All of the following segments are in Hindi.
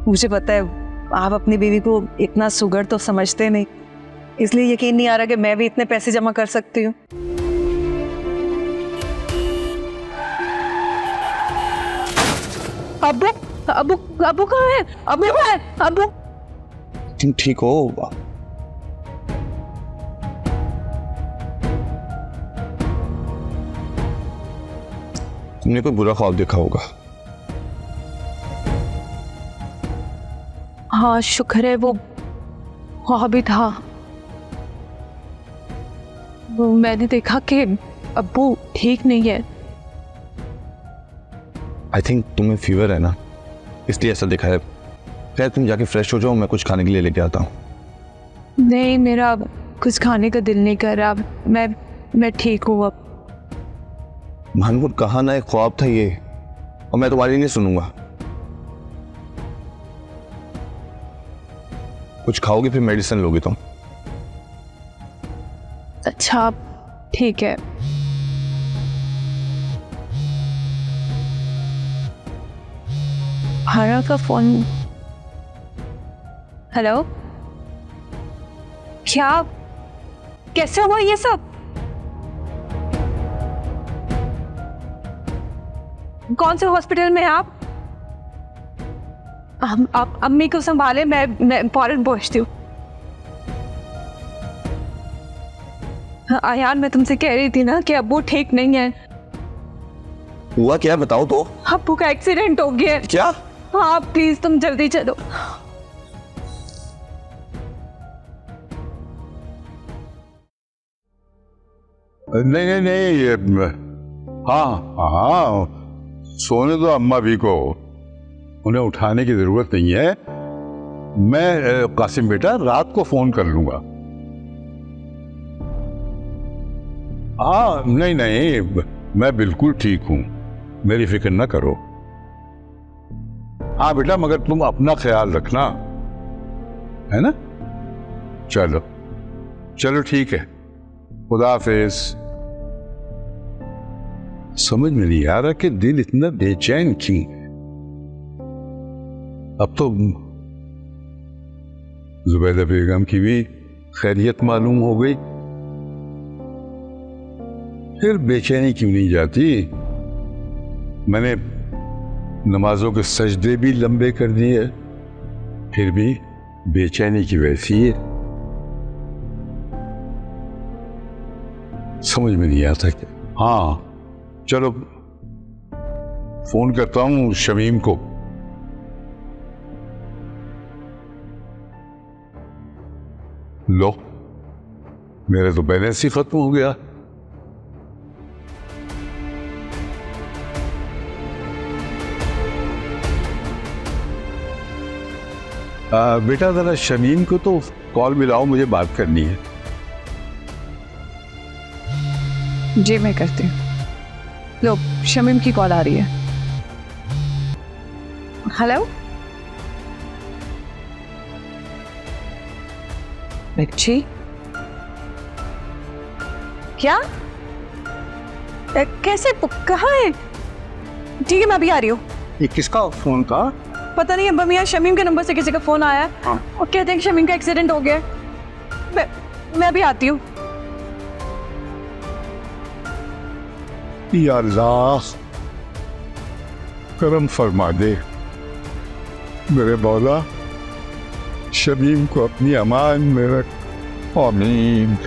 मुझे पता है आप अपनी बीवी को इतना सुगर तो समझते नहीं, इसलिए यकीन नहीं आ रहा कि मैं भी इतने पैसे जमा कर सकती हूँ। अब्बू अब्बू अब्बू कहाँ है? अब्बू कहाँ है? अब्बू तुम ठीक हो? तुमने कोई बुरा ख्वाब देखा होगा। हाँ शुक्र है वो वहाँ भी था। मैंने देखा कि अब्बू ठीक नहीं है। आई थिंक तुम्हें फीवर है ना, इसलिए ऐसा दिखा है। खैर तुम जाके फ्रेश हो जाओ, मैं कुछ खाने के लिए लेके आता हूँ। नहीं मेरा कुछ खाने का दिल नहीं कर रहा, मैं ठीक हूँ अब। महानपुर कहा ना, एक ख्वाब था ये, और मैं तुम्हारी नहीं सुनूंगा। कुछ खाओगे फिर मेडिसिन लोगे तुम। अच्छा ठीक है। भारा का फोन। हेलो, क्या कैसे हुआ ये सब? कौन से हॉस्पिटल में आप? आप अम्मी को संभाले, मैं फौरन पहुंचती हूँ। आयान मैं तुमसे कह रही थी ना कि अब्बू ठीक नहीं है। हुआ क्या बताओ तो। अब्बू का एक्सीडेंट हो गया है। क्या? हाँ प्लीज तुम जल्दी चलो। नहीं नहीं नहीं, ये हाँ हाँ, सोने दो अम्मा भी को, उन्हें उठाने की जरूरत नहीं है। मैं कासिम बेटा रात को फोन कर लूंगा। हाँ नहीं नहीं, मैं बिल्कुल ठीक हूँ, मेरी फिक्र न करो। हाँ बेटा, मगर तुम अपना ख्याल रखना, है ना? चलो चलो ठीक है, खुदा हाफिज। समझ में नहीं आ रहा कि दिल इतना बेचैन क्यों। अब तो जुबैदा बेगम की भी खैरियत मालूम हो गई, फिर बेचैनी क्यों नहीं जाती? मैंने नमाजों के सजदे भी लंबे कर दिए, फिर भी बेचैनी की वैसी है। समझ में नहीं आता क्या। हाँ चलो फोन करता हूँ शमीम को। लो, मेरे तो बैलेंस ही खत्म हो गया। बेटा जरा शमीम को तो कॉल मिलाओ, मुझे बात करनी है। जी मैं करती हूँ। लो शमीम की कॉल आ रही है। हेलो बच्ची, क्या कैसे कहाँ है? ठीक है मैं अभी आ रही हूँ। ये किसका फोन था? पता नहीं अब्बा मियाँ शमीम के नंबर से किसी का फोन आया है और कहते हैं कि शमीम का एक्सीडेंट हो गया है। मैं अभी आती हूँ। या अल्लाह करम फरमा दे मेरे मौला, शमीम को अपनी अमान में रख। आमीन।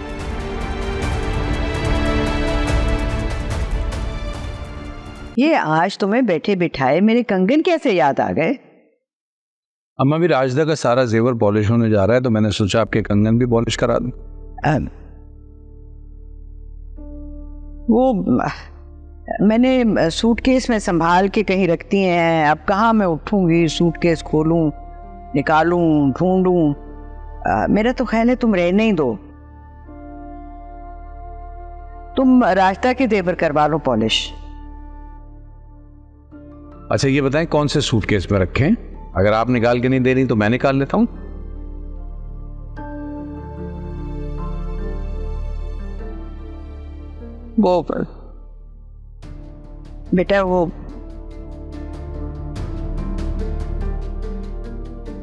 ये आज तुम्हें बैठे बिठाए मेरे कंगन कैसे याद आ गए? अम्मा भी राजदा का सारा जेवर पॉलिश होने जा रहा है, तो मैंने सोचा आपके कंगन भी पॉलिश करा दूं। वो मैंने सूटकेस में संभाल के कहीं रखती हैं, अब कहाँ मैं उठूंगी सूटकेस खोलूं, निकालूं, ढूंढूं। मेरा तो ख्याल है तुम रहने ही दो, तुम रास्ता के जेवर करवा लो पॉलिश। अच्छा ये बताएं कौन से सूटकेस में रखें? अगर आप निकाल के नहीं दे रही तो मैं निकाल लेता हूं। वो बेटा वो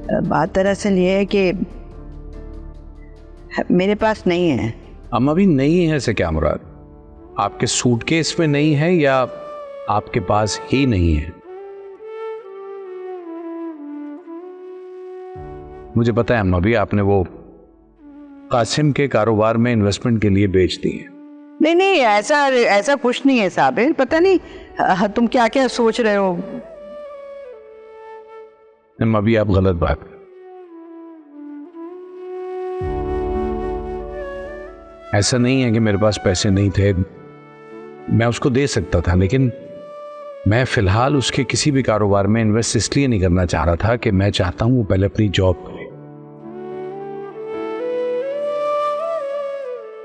बात दरअसल ये है कि मेरे पास नहीं है। अम्मा भी नहीं है से क्या मुराद? आपके सूटकेस में नहीं है या आपके पास ही नहीं है? मुझे पता है अम्मा भी, आपने वो कासिम के कारोबार में इन्वेस्टमेंट के लिए बेच दी है। नहीं नहीं, ऐसा कुछ नहीं है साबिर। पता नहीं तुम क्या क्या सोच रहे हो। अम्मा भी आप गलत बात कर। ऐसा नहीं है कि मेरे पास पैसे नहीं थे, मैं उसको दे सकता था, लेकिन मैं फिलहाल उसके किसी भी कारोबार में इन्वेस्ट इसलिए नहीं करना चाह रहा था कि मैं चाहता हूं वो पहले अपनी जॉब करे।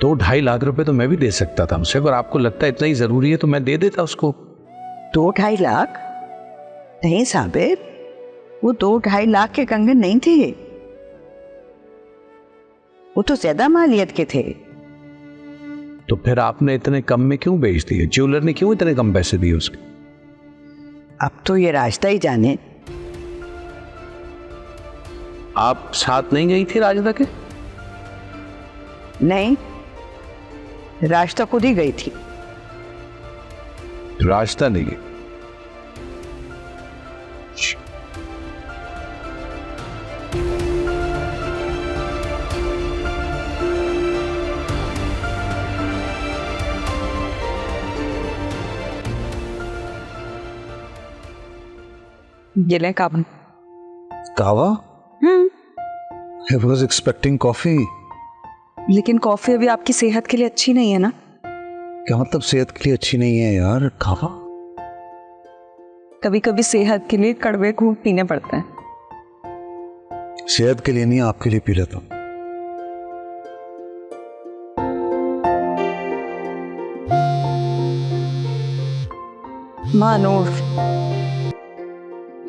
2-2.5 लाख रुपए तो मैं भी दे सकता था उसे, अगर आपको लगता है इतना ही जरूरी है तो मैं दे देता उसको। 2-2.5 लाख? नहीं साबिर, वो 2-2.5 लाख के कंगन नहीं थे, वो तो ज्यादा मालियत के थे। तो फिर आपने इतने कम में क्यों बेच दिए? ज्वेलर ने क्यों इतने कम पैसे दिए उसके? अब तो ये रास्ता ही जाने। आप साथ नहीं गई थी राजदा के? नहीं, रास्ता खुद ही गई थी। रास्ता नहीं गई? ये ले काबन। कावा? I was expecting coffee. लेकिन कॉफी अभी आपकी सेहत के लिए अच्छी नहीं है ना? क्या मतलब सेहत के लिए अच्छी नहीं है यार? कावा कभी कभी सेहत के लिए कड़वे घूंट पीने पड़ते हैं। सेहत के लिए नहीं, आपके लिए पी लेता हूं। मानूर।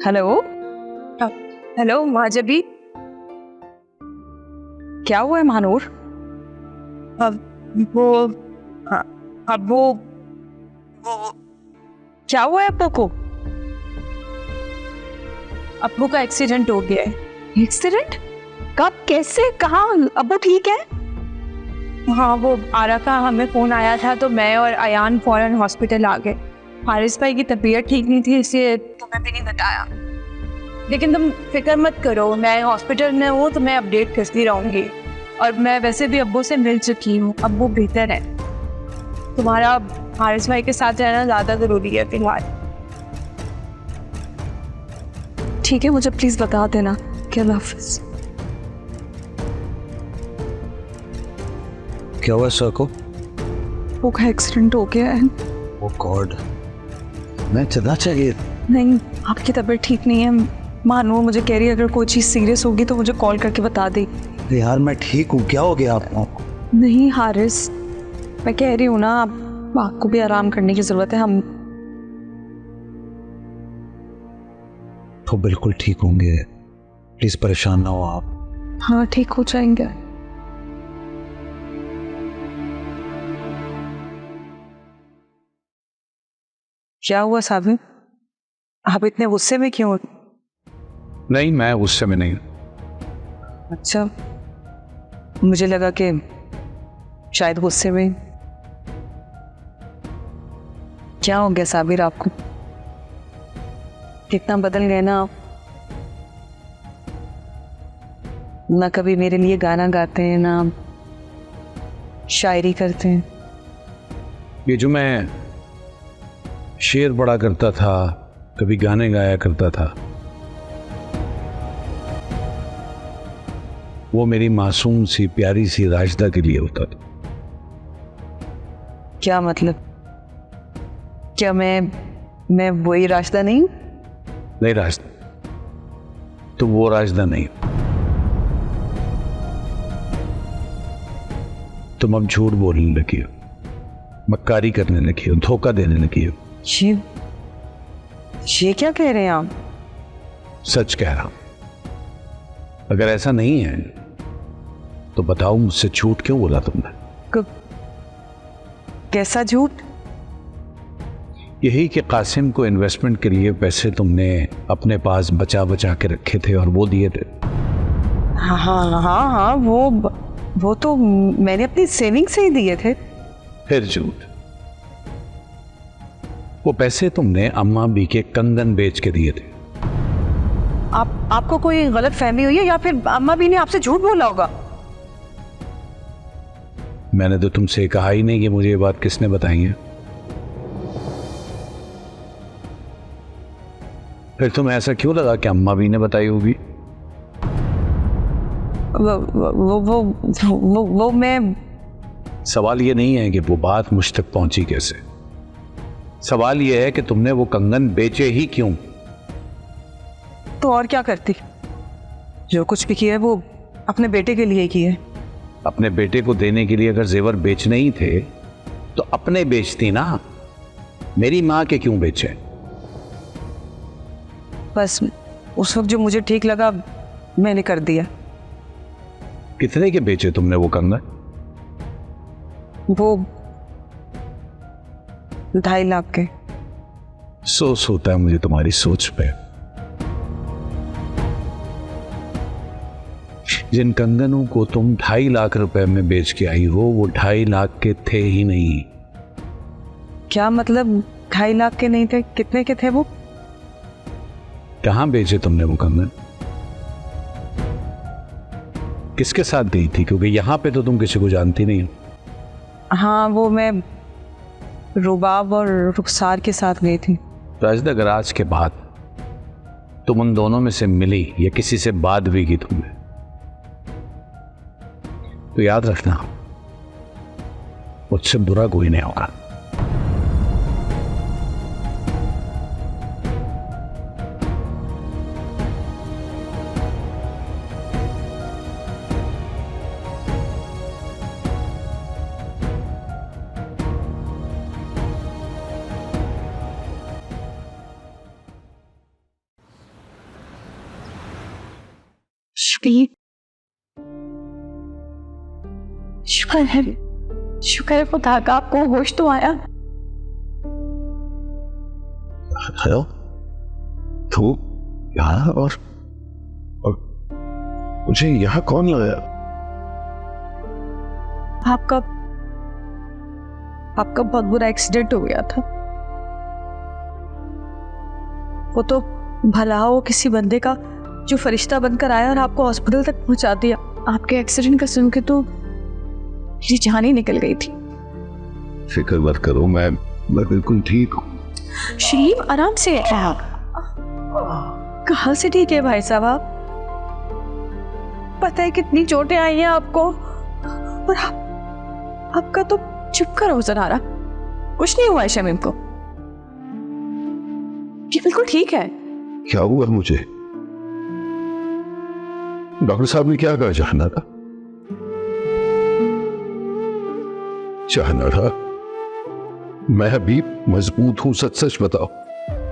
हेलो हेलो माजबी, क्या हुआ है मानूर? अब वो क्या हुआ है अब्बू को? अब्बू का एक्सीडेंट हो गया है। एक्सीडेंट? कब, कैसे, कहाँ? अब्बू ठीक है? हाँ, वो आरा का हमें फ़ोन आया था तो मैं और अयान फौरन हॉस्पिटल आ गए। हारिस भाई की तबीयत ठीक नहीं थी, इसलिए तुम्हें भी नहीं बताया। लेकिन तुम फिक्र मत करो, मैं हॉस्पिटल में हूँ तो मैं अपडेट करती रहूँगी। और मैं वैसे भी अब्बू से मिल चुकी हूँ, अब्बू बेहतर है। तुम्हारा हारिस भाई के साथ रहना ज़्यादा ज़रूरी है फिलहाल। ठीक है, मुझे प्लीज बता देना। अल्लाह हाफिज। क्या हुआ सर को? वो का एक्सीडेंट हो गया है। ओ गॉड, मैं चलना चाहिए। नहीं, आपकी तबीयत ठीक नहीं है। मानो मुझे कह रही है अगर कोई चीज़ सीरियस होगी तो मुझे कॉल करके बता दे। यार मैं ठीक हूँ, क्या हो गया आपको? नहीं हारिस, मैं कह रही हूँ ना, आपको भी आराम करने की ज़रूरत है। हम तो बिल्कुल ठीक होंगे, प्लीज परेशान ना हो आप। हाँ, ठीक हो जाएंगे। क्या हुआ साबिर, आप इतने गुस्से में क्यों? नहीं, मैं गुस्से में नहीं। अच्छा, मुझे लगा कि शायद गुस्से में। क्या हो गया साबिर आपको? कितना बदल गए ना आप। ना कभी मेरे लिए गाना गाते हैं, ना शायरी करते हैं। ये जो मैं शेर पढ़ा करता था, कभी गाने गाया करता था, वो मेरी मासूम सी प्यारी सी राजदा के लिए होता था। क्या मतलब? क्या मैं वही राजदा नहीं हूं? नहीं राजदा, तो वो राजदा नहीं। तुम अब झूठ बोलने लगी हो, मक्कारी करने लगी हो, धोखा देने लगी हो। ये क्या कह रहे हैं आप? सच कह रहा हूं। अगर ऐसा नहीं है तो बताओ, मुझसे झूठ क्यों बोला तुमने? कैसा झूठ? यही कि कासिम को इन्वेस्टमेंट के लिए पैसे तुमने अपने पास बचा बचा के रखे थे और वो दिए थे। हाँ हाँ हाँ हाँ, वो तो मैंने अपनी सेविंग से ही दिए थे। फिर झूठ। वो पैसे तुमने अम्मा बी के कंगन बेच के दिए थे। आपको कोई गलत फहमी हुई है या फिर अम्मा भी ने आपसे झूठ बोला होगा? मैंने तो तुमसे कहा ही नहीं कि मुझे ये बात किसने बताई है। फिर तुम्हें ऐसा क्यों लगा कि अम्मा भी ने बताई होगी? वो मैं सवाल ये नहीं है कि वो बात मुझ तक पहुंची कैसे, सवाल ये है कि तुमने वो कंगन बेचे ही क्यों? तो और क्या करती? जो कुछ भी किया है वो अपने बेटे के लिए किया है। अपने बेटे को देने के लिए अगर जेवर बेचने ही थे तो अपने बेचती ना, मेरी माँ के क्यों बेचे? बस उस वक्त जो मुझे ठीक लगा मैंने कर दिया। कितने के बेचे तुमने वो कंगन? वो 2.5 लाख के। सोच होता है मुझे तुम्हारी सोच पे। जिन कंगनों को तुम 2.5 लाख रुपए में बेच के आई हो वो 2.5 लाख के थे ही नहीं। क्या मतलब 2.5 लाख के नहीं थे? कितने के थे वो? कहां बेचे तुमने वो कंगन? किसके साथ गई थी? क्योंकि यहां पे तो तुम किसी को जानती नहीं हो। हाँ, वो मैं रुबाब और रुखसार के साथ गई थी। राजदा, अगर आज के बाद तुम उन दोनों में से मिली या किसी से बात भी की तुमने, तो याद रखना मुझसे बुरा कोई नहीं होगा। शुक्र है खुदा का आपको होश तो आया। हेलो, तू यहाँ और मुझे यहाँ कौन लगाया? आपका बहुत बुरा एक्सीडेंट हो गया था। वो तो भला हो किसी बंदे का जो फरिश्ता बनकर आया और आपको हॉस्पिटल तक पहुंचा दिया। आपके एक्सीडेंट का सुन के तो मेरी जान ही निकल गई थी। फिक्र मत करो, मैं बिल्कुल ठीक हूँ। शरीफ, आराम से है आप। कहाँ से ठीक है भाई साहब? आप पता है कितनी चोटें आई हैं आपको, और आपका तो चुप कर नजर आ रहा। कुछ नहीं हुआ है शमीम को, ये बिल्कुल ठीक है। क्या हुआ मुझे? डॉक्टर साहब ने क्या कहा? चाहना था मैं अभी मजबूत हूं, सच सच बताओ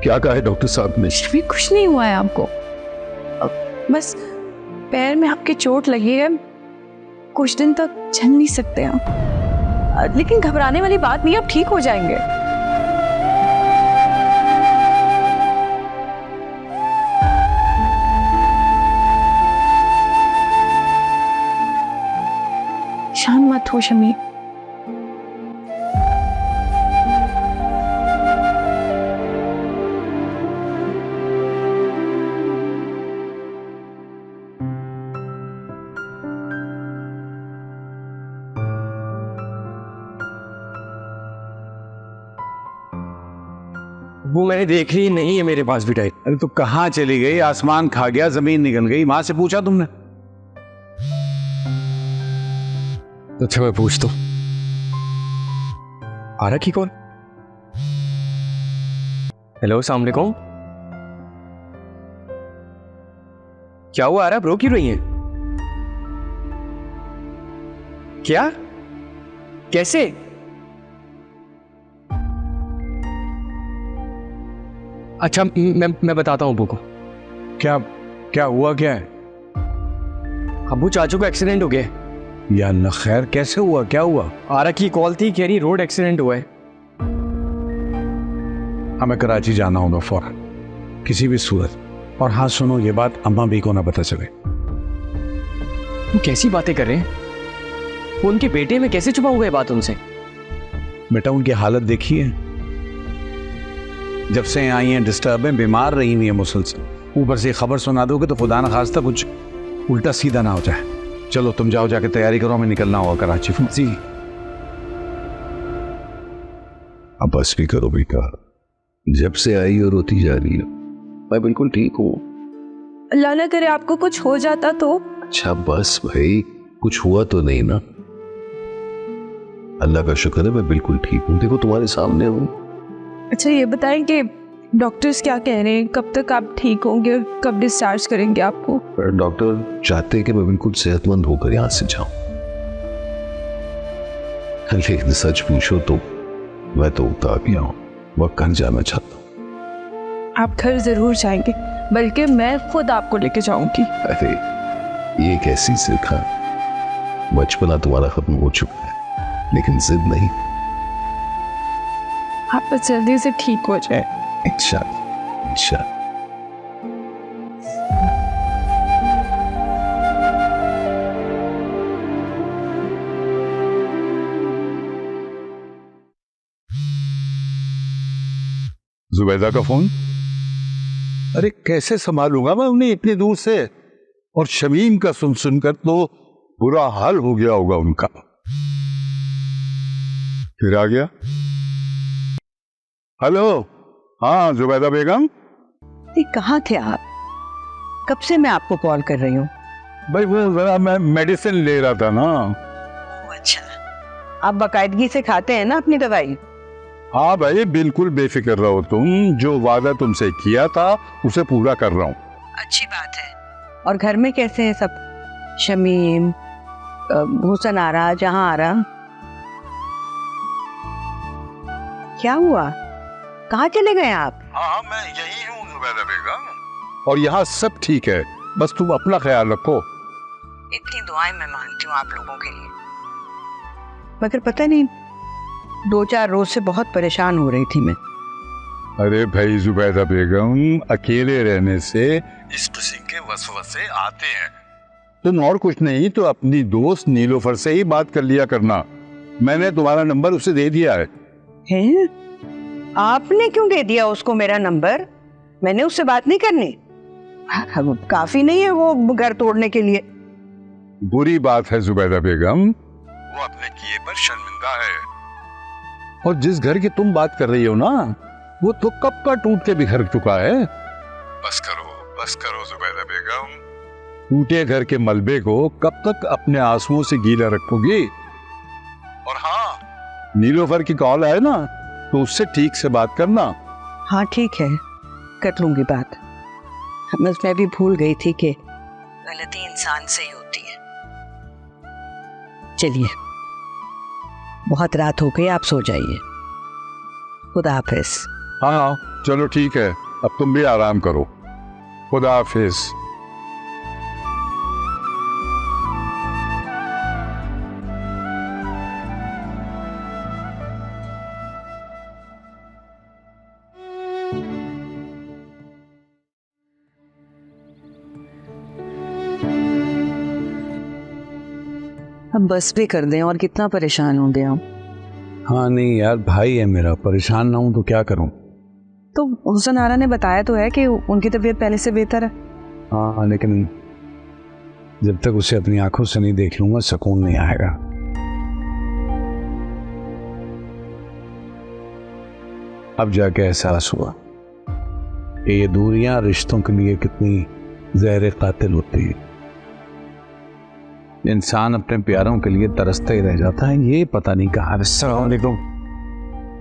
क्या कहा है डॉक्टर साहब ने? शमीम, कुछ नहीं हुआ है आपको, बस पैर में आपके चोट लगी है, कुछ दिन तक चल नहीं सकते आप, लेकिन घबराने वाली बात नहीं, आप ठीक हो जाएंगे। शांत मत हो शमीम। वो मैंने देख ली नहीं है मेरे पास भी डायरी। अरे तो कहां चली गई? आसमान खा गया, जमीन निकल गई। मां से पूछा तुमने? अच्छा मैं पूछता हूं, आरा की कॉल। हेलो, अस्सलाम वालेकुम। क्या हुआ आरा, रो क्यों रही है? क्या? कैसे? अच्छा मैं बताता हूँ अबू को। क्या हुआ? क्या है? अबू, चाचू का एक्सीडेंट हो गया। या अल्लाह, खैर कैसे हुआ? क्या हुआ? आरा की कॉल थी, कह रही रोड एक्सीडेंट हुआ है। हमें कराची जाना होगा फौरन, किसी भी सूरत। और हाँ सुनो, ये बात अम्मा भी को ना पता चले। वो कैसी बातें कर रहे हैं? वो उनके बेटे में कैसे छुपा हुआ है बात उनसे? बेटा उनकी हालत देखिए, जब से आई हैं डिस्टर्ब है, बीमार रही हुई है मुसलसल। ऊपर से खबर सुना दोगे तो खुदा न खास्ता कुछ उल्टा सीधा ना हो जाए। चलो तुम जाओ, जाके तैयारी करो, हमें निकलना होगा कराची। जी। अब बस भी करो बेटा, जब से आई और रोती जा रही है। मैं बिल्कुल ठीक हूँ। अल्लाह ना करे आपको कुछ हो जाता तो। अच्छा बस भाई, कुछ हुआ तो नहीं ना? अल्लाह का शुक्र है मैं बिल्कुल ठीक हूँ, देखो तुम्हारे सामने हूँ। अच्छा ये बताएं कि डॉक्टर्स क्या कह रहे हैं, कब तक आप ठीक होंगे और कब डिस्चार्ज करेंगे आपको? पर डॉक्टर चाहते हैं कि मैं बिल्कुल सेहतमंद होकर यहाँ से जाऊं। लेकिन सच पूछो तो मैं तो उतार गया हूँ, वह घर जाना चाहता हूँ। आप घर जरूर जाएंगे, बल्कि मैं खुद आपको लेके जाऊंगी। अरे ये कैसी जिद है? बचपना तुम्हारा खत्म हो चुका है, लेकिन जिद नहीं। आप बस जल्दी से ठीक हो जाए। इंशाअल्लाह इंशाअल्लाह। जुबैदा का फोन? अरे कैसे संभालूंगा मैं उन्हें इतनी दूर से, और शमीम का सुन सुनकर तो बुरा हाल हो गया होगा उनका। फिर आ गया। हेलो, हाँ जुबैदा बेगम। कहाँ थे आप? कब से मैं आपको कॉल कर रही हूँ। भाई वो जरा मैं मेडिसिन ले रहा था ना। अच्छा, आप बाकायदगी से खाते हैं ना अपनी दवाई? हाँ भाई बिल्कुल बेफिक्र रहो तुम, जो वादा तुमसे किया था उसे पूरा कर रहा हूँ। अच्छी बात है। और घर में कैसे हैं सब? शमीम, हुसन आ रहा, जहां आ रहा? क्या हुआ, कहाँ चले गए आप? हाँ मैं यही हूँ जुबैदा बेगम, और यहाँ सब ठीक है, बस तुम अपना ख्याल रखो। इतनी दुआएं मैं मांगती हूँ आप लोगों के लिए, मगर पता नहीं 2-4 रोज से बहुत परेशान हो रही थी मैं। अरे भाई जुबैदा बेगम, अकेले रहने से इस किस्म के वसवसे आते हैं। तुम और कुछ नहीं तो अपनी दोस्त नीलोफर से ही बात कर लिया करना। मैंने तुम्हारा नंबर उसे दे दिया है। हैं? आपने क्यों दे दिया उसको मेरा नंबर? मैंने उससे बात नहीं करनी? काफी नहीं है वो घर तोड़ने के लिए? बुरी बात है जुबैदा बेगम, वो अपने किए पर शर्मिंदा है। और जिस घर की तुम बात कर रही हो ना, वो तो कब का टूट के बिखर चुका है। बस करो जुबैदा बेगम, टूटे घर के मलबे को कब तक अपने आंसुओं से गीला रखोगी। और हाँ, नीलोफर की कॉल आए ना तो उससे ठीक से बात करना। हाँ ठीक है, कर लूंगी बात। मैं भी भूल गई थी कि गलती इंसान से ही होती है। चलिए, बहुत रात हो गई, आप सो जाइए। खुदा हाफिज। हाँ चलो ठीक है, अब तुम भी आराम करो। खुदा हाफिज। अब बस भी कर दें, और कितना परेशान होंगे हम। हाँ नहीं यार, भाई है मेरा, परेशान ना हूं तो क्या करूं। तो हुसन आरा ने बताया तो है कि उनकी तबीयत पहले से बेहतर है। हाँ लेकिन जब तक उसे अपनी आंखों से नहीं देख लूंगा सुकून नहीं आएगा। अब जाके एहसास हुआ कि ये दूरियां रिश्तों के लिए कितनी जहर कातिल होती है। इंसान अपने प्यारों के लिए तरसता ही रह जाता है, ये पता नहीं कहाँ। अस्सलाम वालेकुम।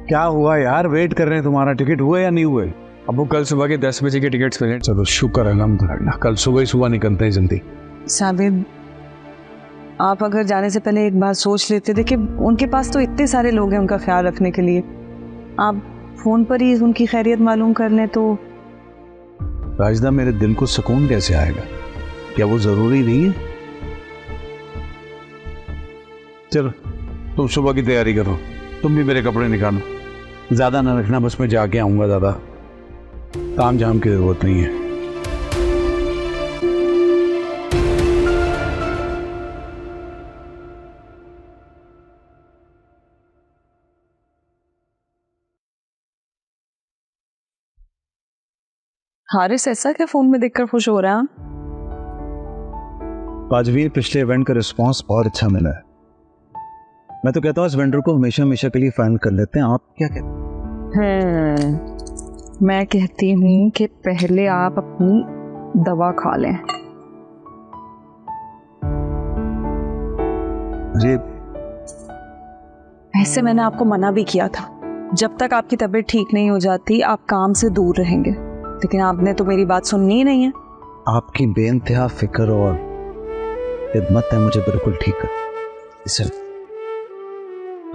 क्या हुआ यार, वेट कर रहे हैं तुम्हारा, टिकट हुए या नहीं हुए? अब वो कल सुबह के 10 बजे के टिकट्स मिले। चलो शुक्र है, अल्हम्दुलिल्लाह, कल सुबह ही सुबह निकलते हैं जल्दी। साबिब, आप अगर जाने से पहले एक बात सोच लेते थे कि उनके पास तो इतने सारे लोग हैं उनका ख्याल रखने के लिए, आप फोन पर ही उनकी खैरियत मालूम कर लें तो। राजदा, मेरे दिल को सुकून कैसे आएगा? क्या वो जरूरी नहीं है? चलो तुम सुबह की तैयारी करो, तुम भी मेरे कपड़े निकालो, ज़्यादा ना रखना, बस मैं जाके आऊँगा, ज़्यादा ताम झाम की ज़रूरत नहीं है। हारिस ऐसा क्या फोन में देखकर खुश हो रहा है? पाजवीर, पिछले इवेंट का रिस्पांस बहुत अच्छा मिला है। मैं तो कहता हूँ इस वेंडर को हमेशा हमेशा के लिए फाइनल कर लेते हैं। आप क्या कहते हैं? मैं कहती हूँ कि पहले आप अपनी दवा खा लें। अरे ऐसे मैंने आपको मना भी किया था, जब तक आपकी तबीयत ठीक नहीं हो जाती आप काम से दूर रहेंगे, लेकिन आपने तो मेरी बात सुननी ही नहीं है। आपकी बेइंतहा फिक्र और खिदमत है मुझे बिल्कुल ठीक है। इसे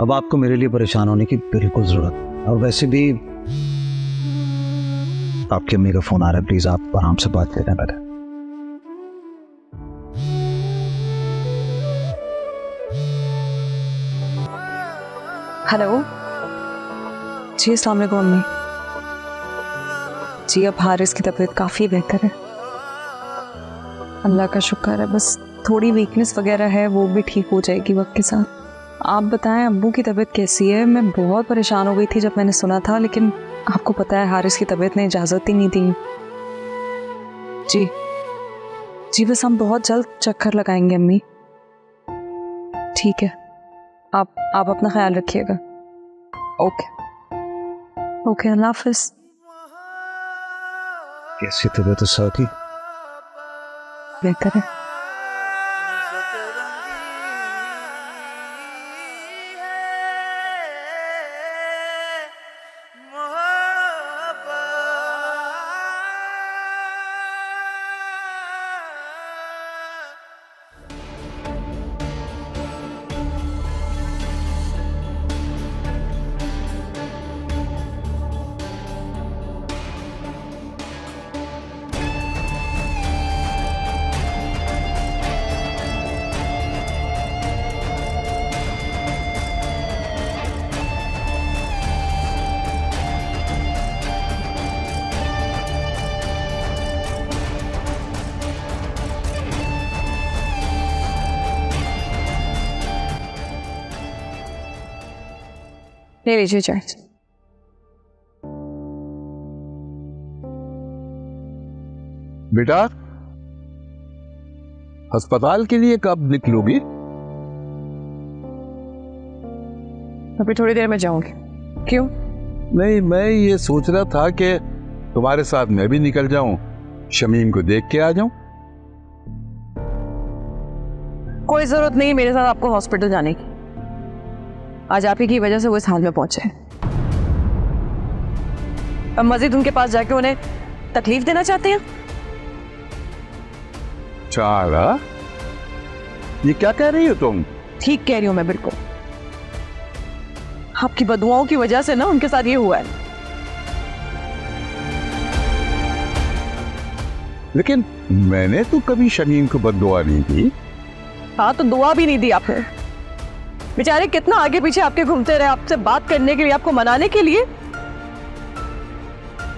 अब आपको मेरे लिए परेशान होने की बिल्कुल जरूरत नहीं। और वैसे भी आपकी अम्मी का फोन आ रहा है, प्लीज आप आराम से बात करें पहले। हेलो जी, अस्सलाम वालेकुम अम्मी जी। अब हारिस की तबीयत काफ़ी बेहतर है, अल्लाह का शुक्र है। बस थोड़ी वीकनेस वगैरह है, वो भी ठीक हो जाएगी वक्त के साथ। आप बताएं अब्बू की तबीयत कैसी है? मैं बहुत परेशान हो गई थी जब मैंने सुना था, लेकिन आपको पता है हारिस की तबीयत ने इजाज़त ही नहीं दी। जी जी, बस हम बहुत जल्द चक्कर लगाएंगे अम्मी। ठीक है, आप अपना ख्याल रखिएगा। ओके ओके, अल्लाह हाफिज़। कैसी तबीयत है सर की? बेहतर है। ले लीजिए चाय। बेटा, अस्पताल के लिए कब निकलोगी? अभी थोड़ी देर में जाऊंगी। क्यों? नहीं, मैं ये सोच रहा था कि तुम्हारे साथ मैं भी निकल जाऊं, शमीम को देख के आ जाऊं। कोई जरूरत नहीं मेरे साथ आपको हॉस्पिटल जाने की। आज आप ही की वजह से वो इस हाल में पहुंचे हैं। अब मजीद उनके पास जाके उन्हें तकलीफ देना चाहते हैं? चारा, ये क्या कह रही हो तुम? ठीक कह रही हूं मैं, बिल्कुल। आपकी बदुआओं की वजह से ना उनके साथ ये हुआ है। लेकिन मैंने तो कभी शमीम को बद्दुआ नहीं दी। हाँ, तो दुआ भी नहीं दी आपने। बेचारे कितना आगे पीछे आपके घूमते रहे, आपसे बात करने के लिए, आपको मनाने के लिए,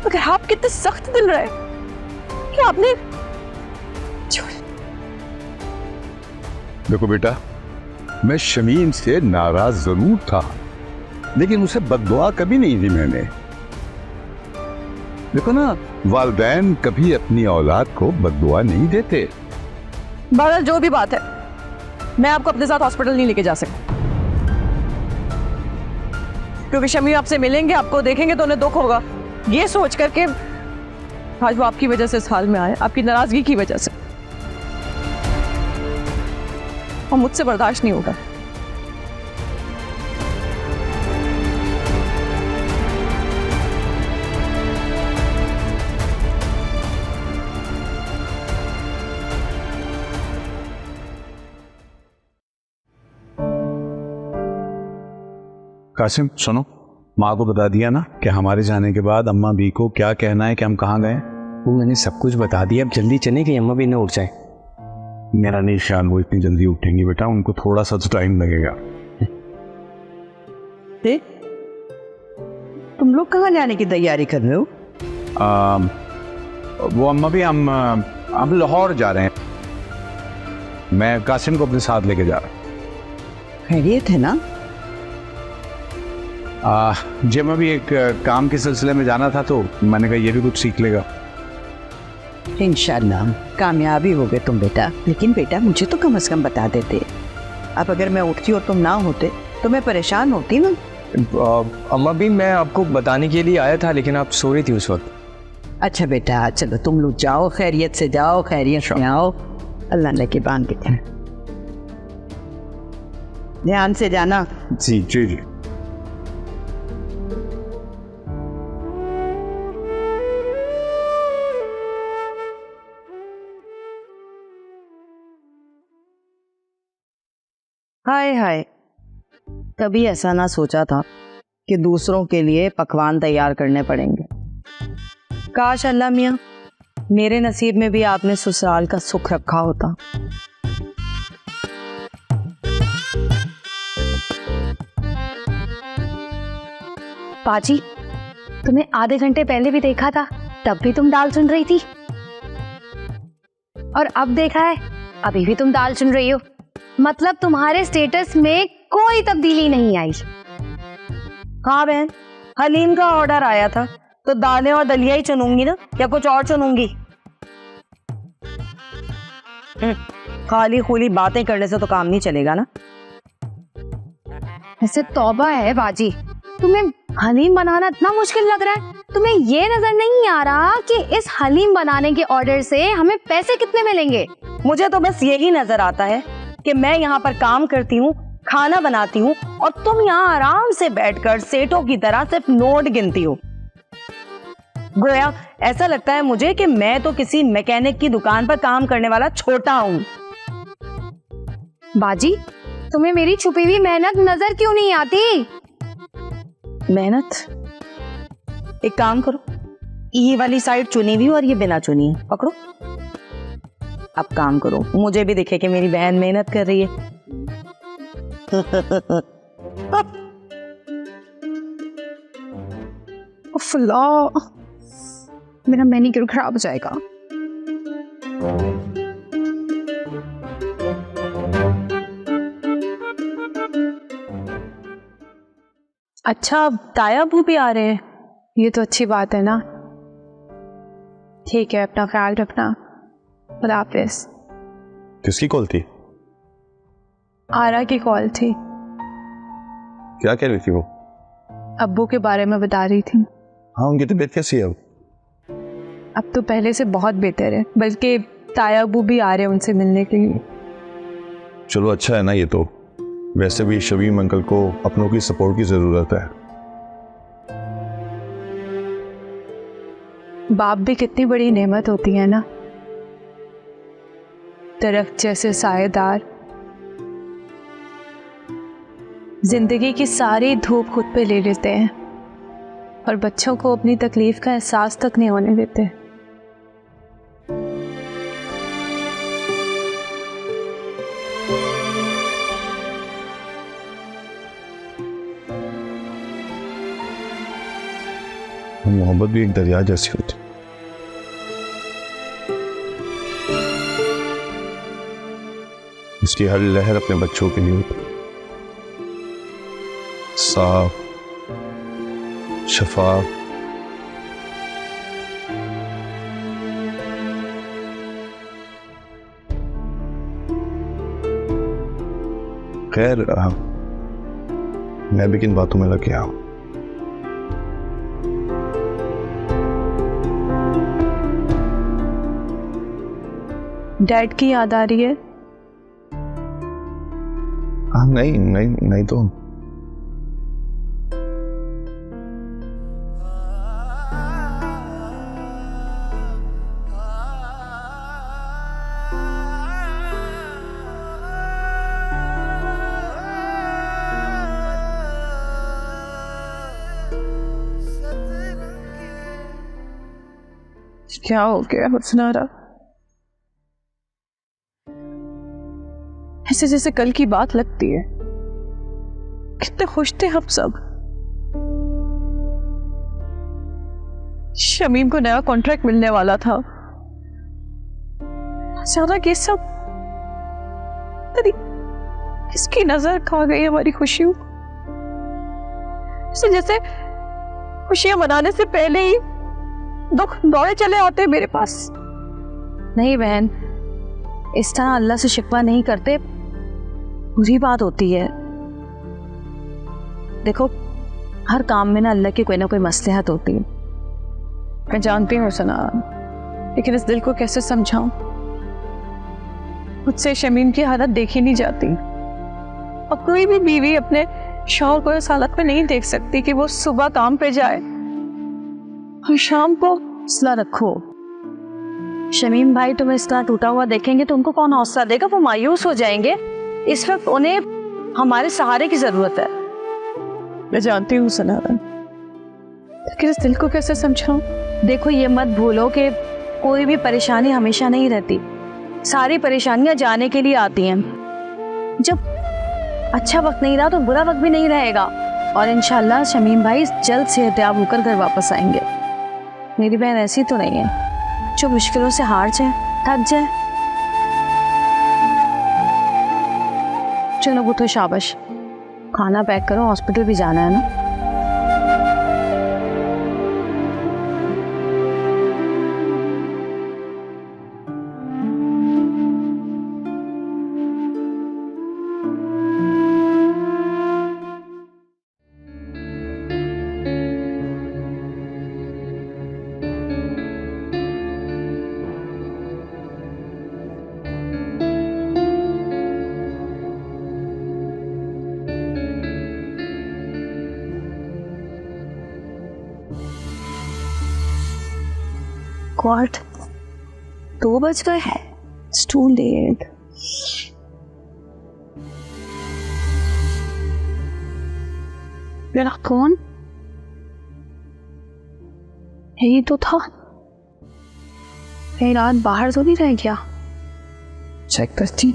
मगर आप कितने सख्त दिल रहे कि आपने। देखो बेटा, मैं शमीम से नाराज जरूर था, लेकिन उसे बद्दुआ कभी नहीं दी मैंने। देखो ना, वालिदैन कभी अपनी औलाद को बद्दुआ नहीं देते। बहरहाल जो भी बात है, मैं आपको अपने साथ हॉस्पिटल नहीं लेके जा सकती, क्योंकि शमीम आपसे मिलेंगे, आपको देखेंगे तो उन्हें दुख होगा। ये सोच करके आज वो आपकी वजह से इस हाल में आए, आपकी नाराजगी की वजह से, और मुझसे बर्दाश्त नहीं होगा। कासिम सुनो, माँ को बता दिया ना कि हमारे जाने के बाद अम्मा बी को क्या कहना है कि हम कहाँ गए? वो मैंने सब कुछ बता दिया। अब जल्दी चले कि अम्मा भी न उठ जाए। मेरा नहीं ख्याल वो इतनी जल्दी उठेंगी बेटा, उनको थोड़ा सा टाइम लगेगा। तुम लोग कहाँ जाने की तैयारी कर रहे हो? वो अम्मा भी हम लाहौर जा रहे हैं। मैं कासिम को अपने साथ लेके जा रहा हूँ। खैरियत है ना? जी अम्मा भी एक काम के सिलसिले में जाना था तो मैंने कहा ये भी कुछ सीख लेगा। इंशाल्लाह कामयाबी हो गए तुम बेटा। लेकिन बेटा मुझे तो कम से कम बता देते। अब अगर मैं उठती और तुम ना होते तो मैं परेशान होती ना। अम्मा भी मैं आपको बताने के लिए आया था लेकिन आप सो रही थी उस वक्त। अच्छा बेटा चलो तुम लोग जाओ, खैरियत से जाओ, खैरियत से आओ। अल्लाह ने के बान के ध्यान से जाना। जी जी जी। हाय हाय, कभी ऐसा ना सोचा था कि दूसरों के लिए पकवान तैयार करने पड़ेंगे। काश अल्लाह मियाँ मेरे नसीब में भी आपने ससुराल का सुख रखा होता। पाजी, तुम्हें आधे घंटे पहले भी देखा था, तब भी तुम दाल चुन रही थी और अब देखा है अभी भी तुम दाल चुन रही हो। मतलब तुम्हारे स्टेटस में कोई तब्दीली नहीं आई। हाँ बहन, हलीम का ऑर्डर आया था तो दालें और दलिया ही चुनूंगी ना, या कुछ और चुनूंगी? खाली खुली बातें करने से तो काम नहीं चलेगा ना। ऐसे तौबा है बाजी, तुम्हें हलीम बनाना इतना मुश्किल लग रहा है? तुम्हें ये नजर नहीं आ रहा कि इस हलीम बनाने के ऑर्डर से हमें पैसे कितने मिलेंगे? मुझे तो बस यही नजर आता है कि मैं यहाँ पर काम करती हूँ, खाना बनाती हूँ और तुम यहाँ आराम से बैठकर सेठों की तरह सिर्फ नोट गिनती हो। गोया ऐसा लगता है मुझे कि मैं तो किसी मैकेनिक की दुकान पर काम करने वाला छोटा हूँ। बाजी, तुम्हें मेरी छुपी हुई मेहनत नजर क्यों नहीं आती? मेहनत? एक काम करो, ये वाली साइड चुनी हुई और ये बिना चुनी है, पकड़ो। अब काम करो, मुझे भी दिखे कि मेरी बहन मेहनत कर रही है। अल्लाह, मेरा मैनीक्योर खराब हो जाएगा। अच्छा, ताया अबू भी आ रहे हैं, ये तो अच्छी बात है ना। ठीक है, अपना ख्याल रखना। खुदा हाफिज। किसकी कॉल थी? आरा की कॉल थी। क्या कह रही थी वो? अब्बू के बारे में बता रही थी। हाँ, उनकी तबीयत कैसी है अब तो पहले से बहुत बेहतर है, बल्कि ताया अबू भी आ रहे हैं उनसे मिलने के लिए। चलो अच्छा है ना। ये तो वैसे भी शमीम अंकल को अपनों की सपोर्ट की जरूरत है। बाप भी कितनी बड़ी नेमत होती है ना, दरख्त जैसे सायेदार, जिंदगी की सारी धूप खुद पे ले लेते हैं और बच्चों को अपनी तकलीफ का एहसास तक नहीं होने देते। मोहब्बत भी एक दरिया जैसी होती। इसकी हर लहर अपने बच्चों के लिए होती, साफ, शफाफ। खैर, मैं भी किन बातों में लग गया हूं। डैड की याद आ रही है? नहीं नहीं नहीं तो क्या हो गया हुस्नारा? ऐसे जैसे कल की बात लगती है। कितने खुश थे हम सब। शमीम को नया कॉन्ट्रैक्ट मिलने वाला था, अचानक ये सब किसकी नजर खा गई हमारी खुशियों। जैसे खुशियां मनाने से पहले ही दुख दौड़े चले आते मेरे पास। नहीं बहन, इस तरह अल्लाह से शिकवा नहीं करते, बुरी बात होती है। देखो, हर काम में ना अल्लाह की कोई ना कोई मसलहत होती है। मैं जानती हूँ सना, लेकिन इस दिल को कैसे समझाऊं। मुझसे शमीम की हालत देखी नहीं जाती, और कोई भी बीवी अपने शौहर को इस हालत में नहीं देख सकती कि वो सुबह काम पे जाए और शाम को। हौसला रखो। शमीम भाई तुम्हें इस तरह टूटा हुआ देखेंगे तो उनको कौन हौसला देगा? वो मायूस हो जाएंगे। इस वक्त उन्हें हमारे सहारे की जरूरत है। मैं जानती हूँ सना, लेकिन इस दिल को कैसे समझाऊं। देखो, ये मत भूलो कि कोई भी परेशानी हमेशा नहीं रहती। सारी परेशानियां जाने के लिए आती हैं। जब अच्छा वक्त नहीं रहा तो बुरा वक्त भी नहीं रहेगा, और इंशाल्लाह शमीम भाई जल्द सेहतयाब होकर घर वापस आएंगे। मेरी बहन ऐसी तो नहीं है जो मुश्किलों से हार जाए, थक जाए। चलो वो तो शाबाश, खाना पैक करो, हॉस्पिटल भी जाना है ना। गॉड, 2 बज गए हैं। It's too late. मेरा कौन? यही तो था। कहीं रात बाहर तो नहीं रह गया? चेक करती।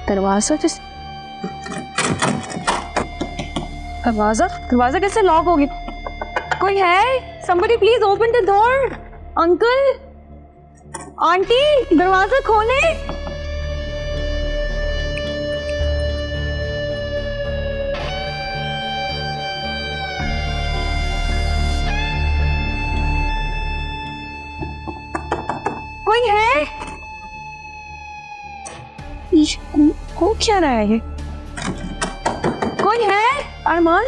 दरवाजा कैसे लॉक हो गया? कोई है? Somebody please open the door. Uncle, aunty, दरवाजा खोले। कोई है? हो क्या रहा है ये? कोई है? अरमान,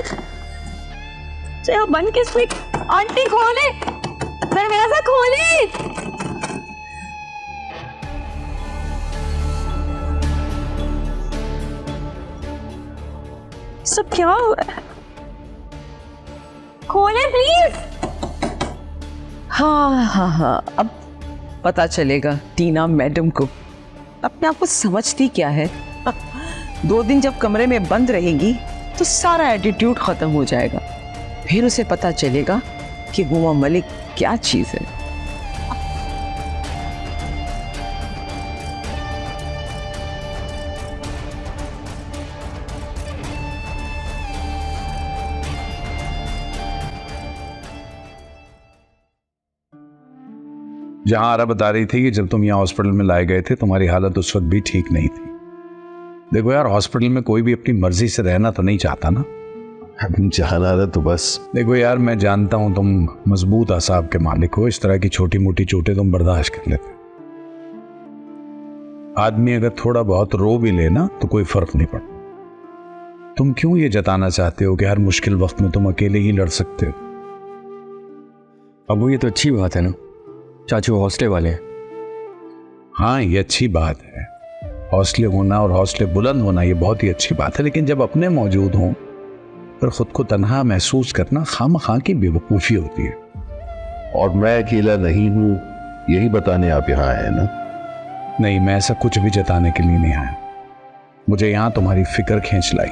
चलो बंद किस पे? आंटी खोले, दरवाजा खोले। सब क्या हो रहा है? खोले प्लीज। हाँ, अब पता चलेगा टीना मैडम को अपने आप को समझती क्या है। 2 दिन जब कमरे में बंद रहेंगी तो सारा एटीट्यूड खत्म हो जाएगा। फिर उसे पता चलेगा कि हुआ मलिक क्या चीज है। जहां आरा बता रही थी कि जब तुम यहाँ हॉस्पिटल में लाए गए थे तुम्हारी हालत उस वक्त भी ठीक नहीं थी। देखो यार, हॉस्पिटल में कोई भी अपनी मर्जी से रहना तो नहीं चाहता ना। जाना था तो बस। देखो यार, मैं जानता हूं तुम मजबूत आसाब के मालिक हो, इस तरह की छोटी मोटी चोटें तुम बर्दाश्त कर लेते। आदमी अगर थोड़ा बहुत रो भी लेना तो कोई फर्क नहीं पड़ता। तुम क्यों ये जताना चाहते हो कि हर मुश्किल वक्त में तुम अकेले ही लड़ सकते हो? अब ये तो अच्छी बात है ना, चाचू हौसले वाले हैं। हाँ, ये अच्छी बात है। हौसले होना और हौसले बुलंद होना ये बहुत ही अच्छी बात है, लेकिन जब अपने मौजूद हों पर खुद को तन्हा महसूस करना खामखा की बेवकूफ़ी होती है। और मैं अकेला नहीं हूं, यही बताने आप यहाँ आए ना? नहीं, मैं ऐसा कुछ भी जताने के लिए नहीं आया। मुझे यहाँ तुम्हारी फिक्र खींच लाई।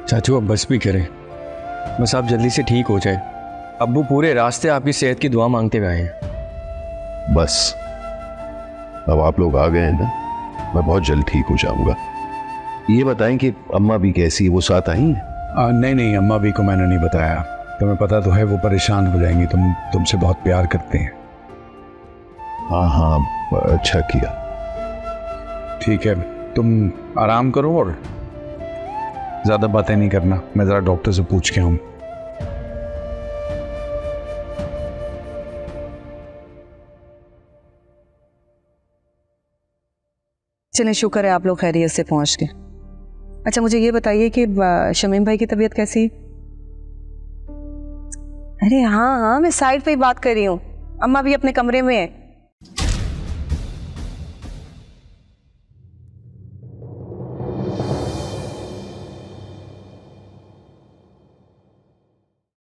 चाचू अब बस भी करें, बस आप जल्दी से ठीक हो जाए। अब्बू पूरे रास्ते आपकी सेहत की दुआ मांगते हुए आए हैं। बस अब आप लोग आ गए हैं ना, मैं बहुत जल्द ठीक हो जाऊंगा। ये बताएं कि अम्मा भी कैसी है, वो साथ आई हैं? नहीं, अम्मा भी को मैंने नहीं बताया। तुम्हें पता तो है वो परेशान हो जाएंगी, तुमसे बहुत प्यार करते हैं। हाँ, अच्छा किया। ठीक है, तुम आराम करो और ज़्यादा बातें नहीं करना। मैं ज़रा डॉक्टर से पूछ के आऊँ। चलें, शुक्र है आप लोग खैरियत से पहुंच गए। अच्छा मुझे ये बताइए कि शमीम भाई की तबीयत कैसी है? अरे हाँ, मैं साइड पे ही बात कर रही हूँ। अम्मा भी अपने कमरे में है।